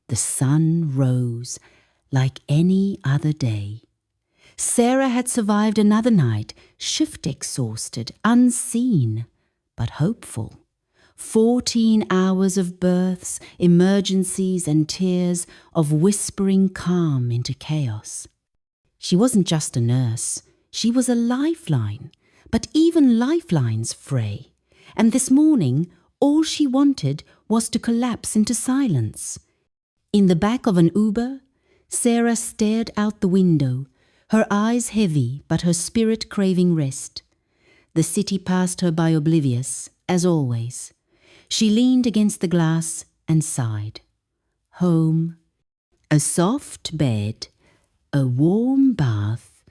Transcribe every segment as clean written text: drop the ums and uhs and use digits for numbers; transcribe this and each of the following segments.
The sun rose like any other day. Sarah had survived another night, shift-exhausted, unseen, but hopeful. 14 hours of births, emergencies and tears, of whispering calm into chaos. She wasn't just a nurse, she was a lifeline, but even lifelines fray. And this morning, all she wanted was to collapse into silence. In the back of an Uber, Sarah stared out the window, her eyes heavy but her spirit craving rest. The city passed her by oblivious, as always. She leaned against the glass and sighed. Home, a soft bed, a warm bath,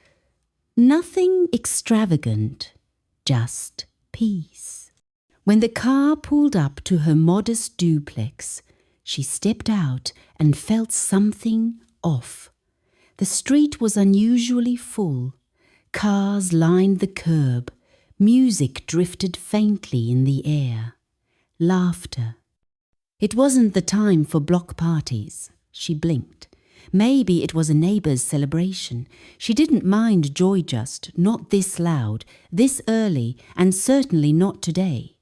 nothing extravagant, just peace. When the car pulled up to her modest duplex, she stepped out and felt something off. The street was unusually full. Cars lined the curb. Music drifted faintly in the air. Laughter. It wasn't the time for block parties. She blinked. Maybe it was a neighbour's celebration. She didn't mind joy just, not this loud, this early, and certainly not today.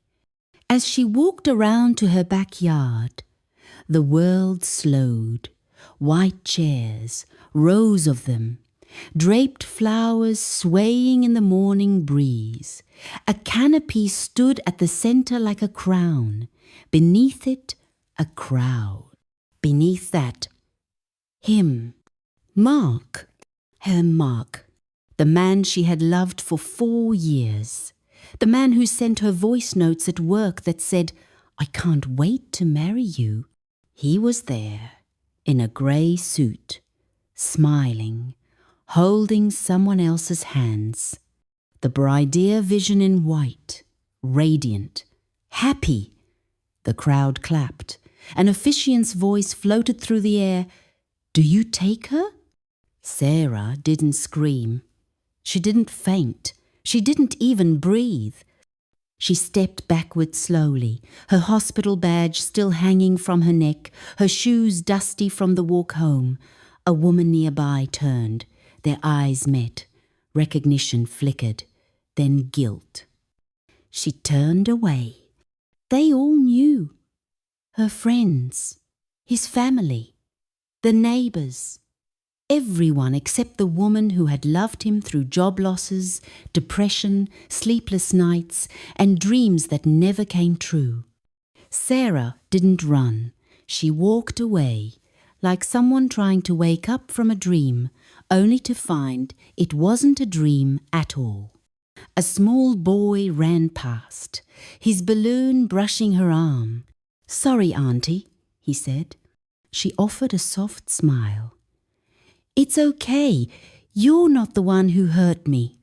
As she walked around to her backyard, the world slowed. White chairs, rows of them, draped flowers swaying in the morning breeze. A canopy stood at the centre like a crown. Beneath it, a crowd. Beneath that, him, Mark, her Mark, the man she had loved for 4 years, the man who sent her voice notes at work that said, "I can't wait to marry you." He was there, in a grey suit, smiling, holding someone else's hands. The bridea vision in white, radiant, happy. The crowd clapped. An officiant's voice floated through the air. "Do you take her?" Sarah didn't scream. She didn't faint. She didn't even breathe. She stepped backward slowly, her hospital badge still hanging from her neck, her shoes dusty from the walk home. A woman nearby turned. Their eyes met. Recognition flickered, then guilt. She turned away. They all knew. Her friends, his family, the neighbours. Everyone except the woman who had loved him through job losses, depression, sleepless nights, and dreams that never came true. Sarah didn't run. She walked away, like someone trying to wake up from a dream, only to find it wasn't a dream at all. A small boy ran past, his balloon brushing her arm. "Sorry, Auntie," he said. She offered a soft smile. "It's okay. You're not the one who hurt me."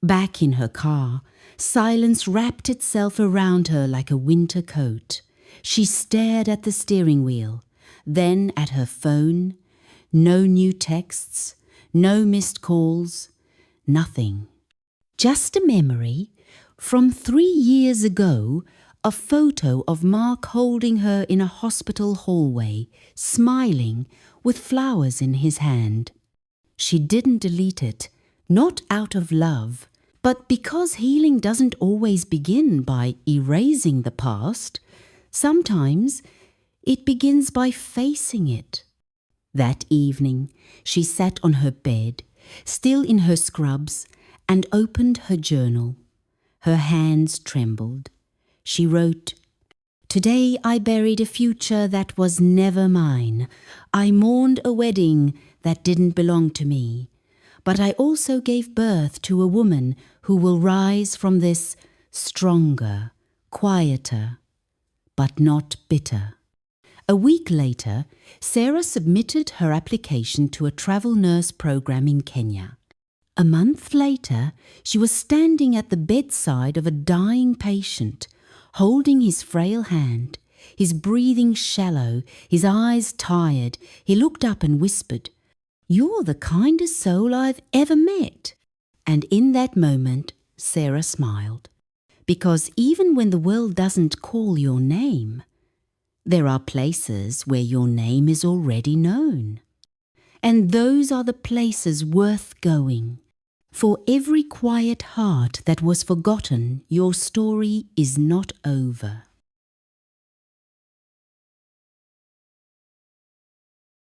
Back in her car, silence wrapped itself around her like a winter coat. She stared at the steering wheel, then at her phone. No new texts, no missed calls, nothing. Just a memory from 3 years ago, a photo of Mark holding her in a hospital hallway, smiling, with flowers in his hand. She didn't delete it, not out of love, but because healing doesn't always begin by erasing the past. Sometimes it begins by facing it. That evening, she sat on her bed, still in her scrubs, and opened her journal. Her hands trembled. She wrote, "Today I buried a future that was never mine. I mourned a wedding that didn't belong to me. But I also gave birth to a woman who will rise from this stronger, quieter, but not bitter." A week later, Sarah submitted her application to a travel nurse program in Kenya. A month later, she was standing at the bedside of a dying patient, holding his frail hand, his breathing shallow, his eyes tired. He looked up and whispered, "You're the kindest soul I've ever met." And in that moment, Sarah smiled. Because even when the world doesn't call your name, There are places where your name is already known. And those are the places worth going. For every quiet heart that was forgotten, your story is not over.